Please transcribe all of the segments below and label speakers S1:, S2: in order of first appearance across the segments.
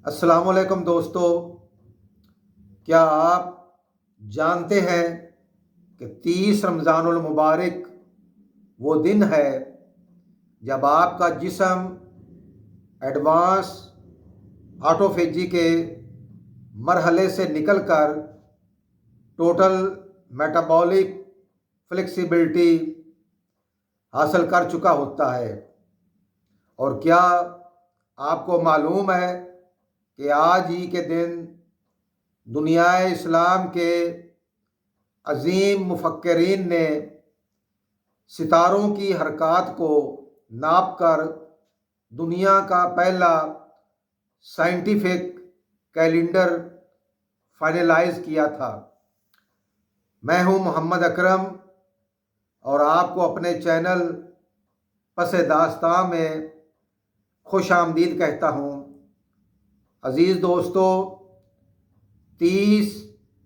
S1: السلام علیکم دوستو، کیا آپ جانتے ہیں کہ 30 رمضان المبارک وہ دن ہے جب آپ کا جسم ایڈوانس آٹوفیجی کے مرحلے سے نکل کر ٹوٹل میٹابولک فلیکسیبلٹی حاصل کر چکا ہوتا ہے؟ اور کیا آپ کو معلوم ہے کہ آج ہی کے دن دنیا اسلام کے عظیم مفکرین نے ستاروں کی حرکات کو ناپ کر دنیا کا پہلا سائنٹیفک کیلنڈر فائنلائز کیا تھا؟ میں ہوں محمد اکرم اور آپ کو اپنے چینل پس داستاں میں خوش آمدید کہتا ہوں۔ عزیز دوستو، 30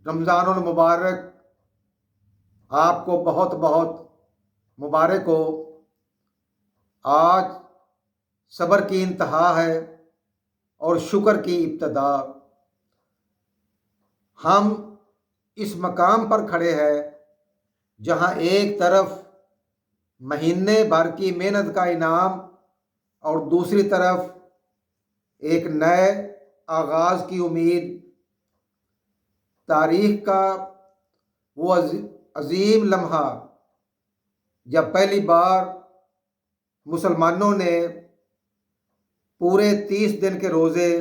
S1: رمضان المبارک آپ کو بہت بہت مبارک ہو۔ آج صبر کی انتہا ہے اور شکر کی ابتدا۔ ہم اس مقام پر کھڑے ہیں جہاں ایک طرف مہینے بھر کی محنت کا انعام اور دوسری طرف ایک نئے آغاز کی امید۔ تاریخ کا وہ عظیم لمحہ جب پہلی بار مسلمانوں نے پورے 30 دن کے روزے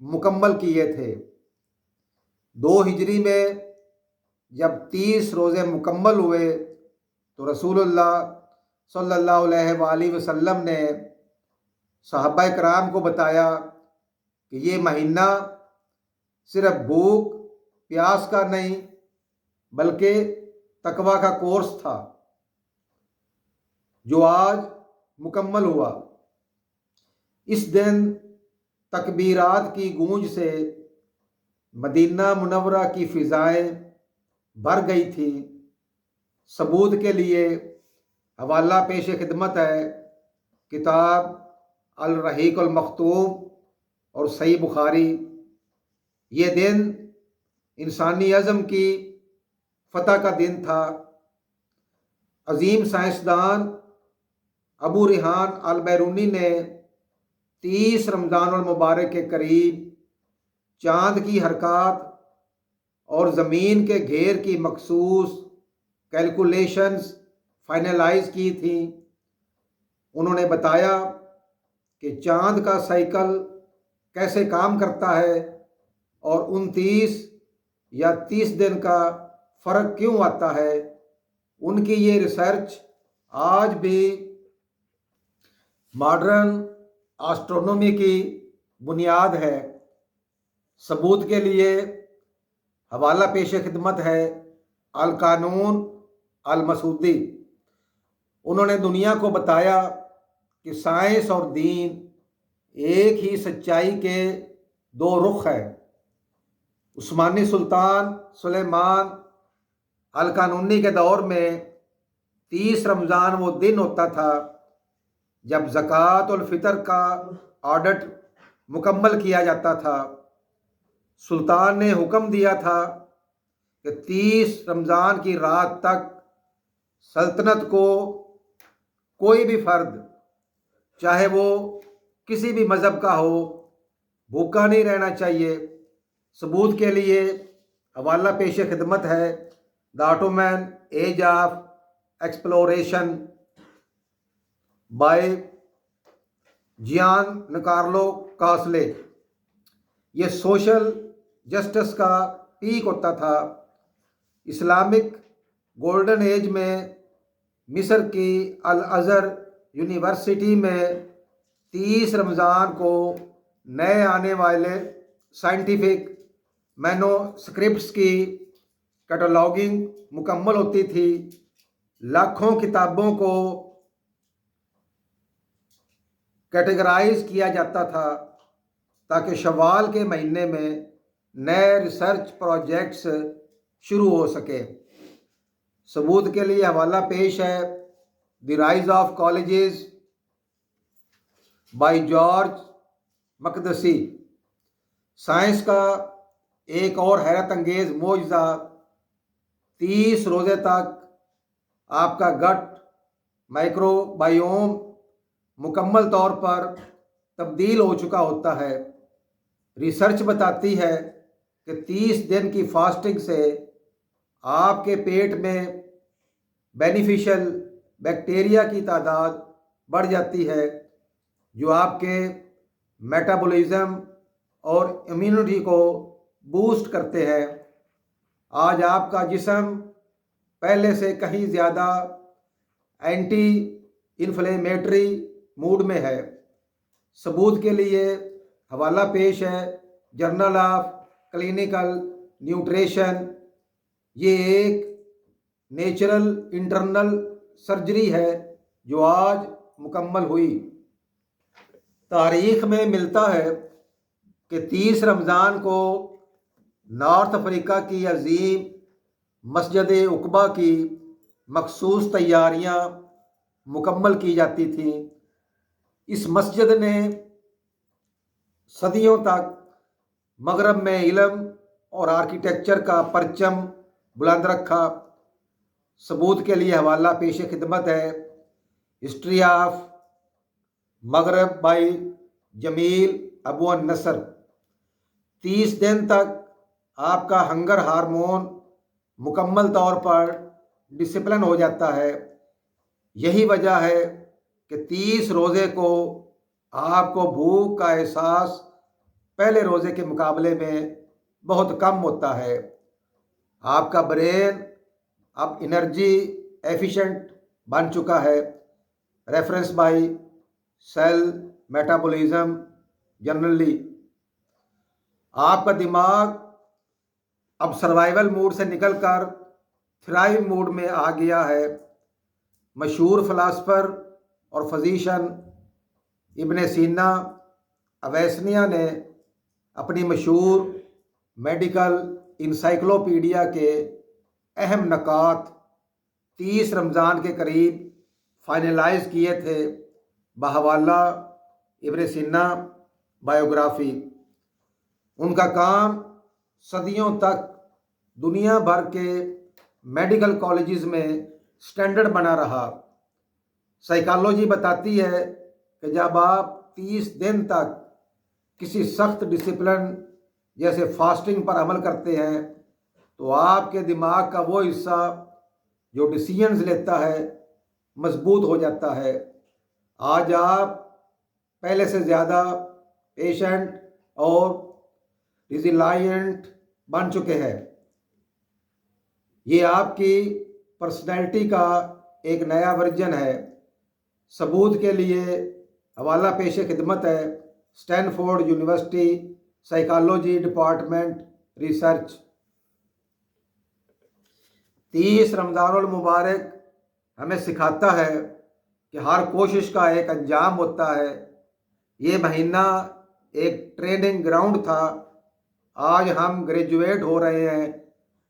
S1: مکمل کیے تھے۔ 2 ہجری میں جب 30 روزے مکمل ہوئے تو رسول اللہ صلی اللہ علیہ وآلہ وسلم نے صحابہ کرام کو بتایا کہ یہ مہینہ صرف بھوک پیاس کا نہیں بلکہ تقویٰ کا کورس تھا جو آج مکمل ہوا۔ اس دن تکبیرات کی گونج سے مدینہ منورہ کی فضائیں بھر گئی تھی۔ ثبوت کے لیے حوالہ پیش خدمت ہے کتاب الرحیق المختوم اور صحیح بخاری۔ یہ دن انسانی عزم کی فتح کا دن تھا۔ عظیم سائنسدان ابو ریحان البیرونی نے 30 رمضان المبارک کے قریب چاند کی حرکات اور زمین کے گھیر کی مخصوص کیلکولیشنز فائنلائز کی تھیں۔ انہوں نے بتایا کہ چاند کا سائیکل کیسے کام کرتا ہے اور 29 یا 30 دن کا فرق کیوں آتا ہے۔ ان کی یہ ریسرچ آج بھی ماڈرن آسٹرونومی کی بنیاد ہے۔ ثبوت کے لیے حوالہ پیش خدمت ہے القانون المسعودی۔ انہوں نے دنیا کو بتایا کہ سائنس اور دین ایک ہی سچائی کے 2 رخ ہیں۔ عثمانی سلطان سلیمان القانونی کے دور میں 30 رمضان وہ دن ہوتا تھا جب زکوٰۃ الفطر کا آڈٹ مکمل کیا جاتا تھا۔ سلطان نے حکم دیا تھا کہ 30 رمضان کی رات تک سلطنت کو کوئی بھی فرد چاہے وہ کسی بھی مذہب کا ہو بھوکا نہیں رہنا چاہیے۔ ثبوت کے لیے حوالہ پیش خدمت ہے دا آٹومین ایج آف ایکسپلوریشن بائی جیان نکارلو کاسلے۔ یہ سوشل جسٹس کا پیک ہوتا تھا۔ اسلامک گولڈن ایج میں مصر کی الازہر یونیورسٹی میں 30 رمضان کو نئے آنے والے سائنٹیفک مینوسکرپٹس کی کیٹالاگنگ مکمل ہوتی تھی۔ لاکھوں کتابوں کو کیٹیگرائز کیا جاتا تھا تاکہ شوال کے مہینے میں نئے ریسرچ پروجیکٹس شروع ہو سکے۔ ثبوت کے لیے حوالہ پیش ہے the rise of colleges by George Makdisi. Science کا ایک اور حیرت انگیز معجزہ، 30 روزے تک آپ کا گٹ مائکرو بائیوم مکمل طور پر تبدیل ہو چکا ہوتا ہے۔ ریسرچ بتاتی ہے کہ 30 دن کی فاسٹنگ سے آپ کے پیٹ میں بینیفیشل بیکٹیریا کی تعداد بڑھ جاتی ہے، جو آپ کے میٹابولزم اور امیونٹی کو بوسٹ کرتے ہیں۔ آج آپ کا جسم پہلے سے کہیں زیادہ اینٹی انفلیمیٹری موڈ میں ہے۔ ثبوت کے لیے حوالہ پیش ہے جرنل آف کلینیکل نیوٹریشن۔ یہ ایک نیچرل انٹرنل سرجری ہے جو آج مکمل ہوئی۔ تاریخ میں ملتا ہے کہ 30 رمضان کو نارتھ افریقہ کی عظیم مسجد عقبہ کی مخصوص تیاریاں مکمل کی جاتی تھیں۔ اس مسجد نے صدیوں تک مغرب میں علم اور آرکیٹیکچر کا پرچم بلند رکھا۔ ثبوت کے لیے حوالہ پیش خدمت ہے ہسٹری آف مغرب بائی جمیل ابو النصر۔ 30 دن تک آپ کا ہنگر ہارمون مکمل طور پر ڈسپلن ہو جاتا ہے۔ یہی وجہ ہے کہ 30 روزے کو آپ کو بھوک کا احساس پہلے روزے کے مقابلے میں بہت کم ہوتا ہے۔ آپ کا برین اب انرجی ایفیشنٹ بن چکا ہے۔ Reference buy sell metabolism generally. آپ کا دماغ اب سروائیول موڈ سے نکل کر تھرائیو موڈ میں آ گیا ہے۔ مشہور فلاسفر اور فزیشین ابن سینا اویسنیا نے اپنی مشہور میڈیکل انسائکلوپیڈیا کے اہم نکات 30 رمضان کے قریب فائنلائز کیے تھے بحوالہ ابن سینا بائیوگرافی۔ ان کا کام صدیوں تک دنیا بھر کے میڈیکل کالجز میں سٹینڈرڈ بنا رہا۔ سائیکالوجی بتاتی ہے کہ جب آپ 30 دن تک کسی سخت ڈسپلن جیسے فاسٹنگ پر عمل کرتے ہیں تو آپ کے دماغ کا وہ حصہ جو ڈیسیژنز لیتا ہے مضبوط ہو جاتا ہے۔ آج آپ پہلے سے زیادہ پیشنٹ اور ریزیلائنٹ بن چکے ہیں۔ یہ آپ کی پرسنالٹی کا ایک نیا ورژن ہے۔ ثبوت کے لیے حوالہ پیش خدمت ہے Stanford university psychology department research. 30 رمضان المبارک ہمیں سکھاتا ہے کہ ہر کوشش کا ایک انجام ہوتا ہے۔ یہ مہینہ ایک ٹریننگ گراؤنڈ تھا۔ آج ہم گریجویٹ ہو رہے ہیں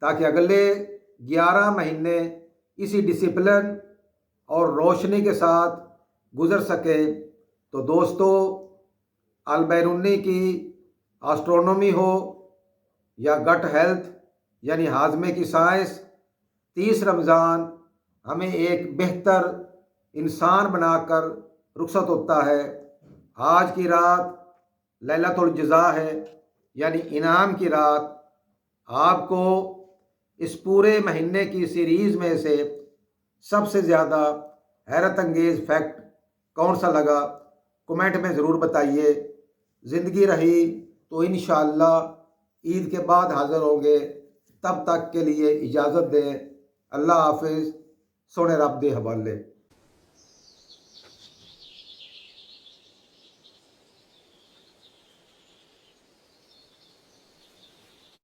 S1: تاکہ اگلے 11 مہینے اسی ڈسپلن اور روشنی کے ساتھ گزر سکے۔ تو دوستو، البیرونی کی آسٹرونومی ہو یا گٹ ہیلتھ یعنی ہاضمے کی سائنس، 30 رمضان ہمیں ایک بہتر انسان بنا کر رخصت ہوتا ہے۔ آج کی رات لیلۃ الجزا ہے، یعنی انعام کی رات۔ آپ کو اس پورے مہینے کی سیریز میں سے سب سے زیادہ حیرت انگیز فیکٹ کون سا لگا؟ کمنٹ میں ضرور بتائیے۔ زندگی رہی تو انشاءاللہ عید کے بعد حاضر ہوں گے۔ تب تک کے لیے اجازت دیں۔ اللہ حافظ۔ سونے رب دے حوالے۔